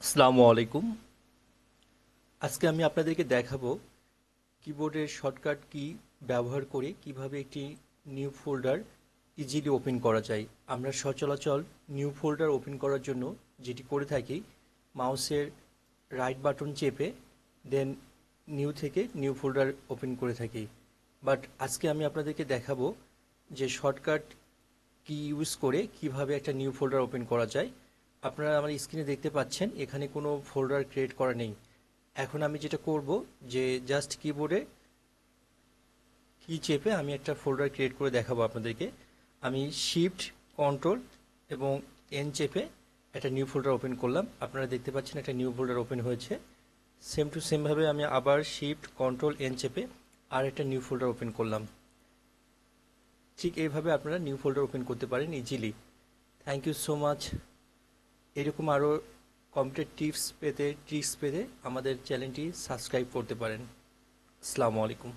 আসসালামু আলাইকুম। আজকে আমি আপনাদেরকে দেখাবো কিবোর্ডের শর্টকাট কি ব্যবহার করে কিভাবে একটি নিউ ফোল্ডার ইজিলি ওপেন করা যায়। আমরা সচরাচর নিউ ফোল্ডার ওপেন করার জন্য যেটি করে থাকি, মাউসের রাইট বাটন চেপে দেন নিউ থেকে নিউ ফোল্ডার ওপেন করে থাকি। বাট আজকে আমি আপনাদেরকে দেখাবো যে শর্টকাট কি ইউজ করে কিভাবে একটা নিউ ফোল্ডার ওপেন করা যায়। আপনারা আমার স্ক্রিনে দেখতে পাচ্ছেন এখানে কোনো ফোল্ডার ক্রিয়েট করা নেই। এখন আমি যেটা করব যে জাস্ট কিবোর্ডে কি চেপে আমি একটা ফোল্ডার ক্রিয়েট করে দেখাবো আপনাদেরকে। আমি শিফট কন্ট্রোল এবং এন চেপে একটা নিউ ফোল্ডার ওপেন করলাম। আপনারা দেখতে পাচ্ছেন একটা নিউ ফোল্ডার ওপেন হয়েছে। সেম টু সেমভাবে আমি আবার শিফট কন্ট্রোল এন চেপে আর একটা নিউ ফোল্ডার ওপেন করলাম। ঠিক এইভাবে আপনারা নিউ ফোল্ডার ওপেন করতে পারেন easily. Thank you so much. এরকম আরও কম্পিউটার ট্রিক্স পেতে আমাদের চ্যানেলটি সাবস্ক্রাইব করতে পারেন। আসসালামু আলাইকুম।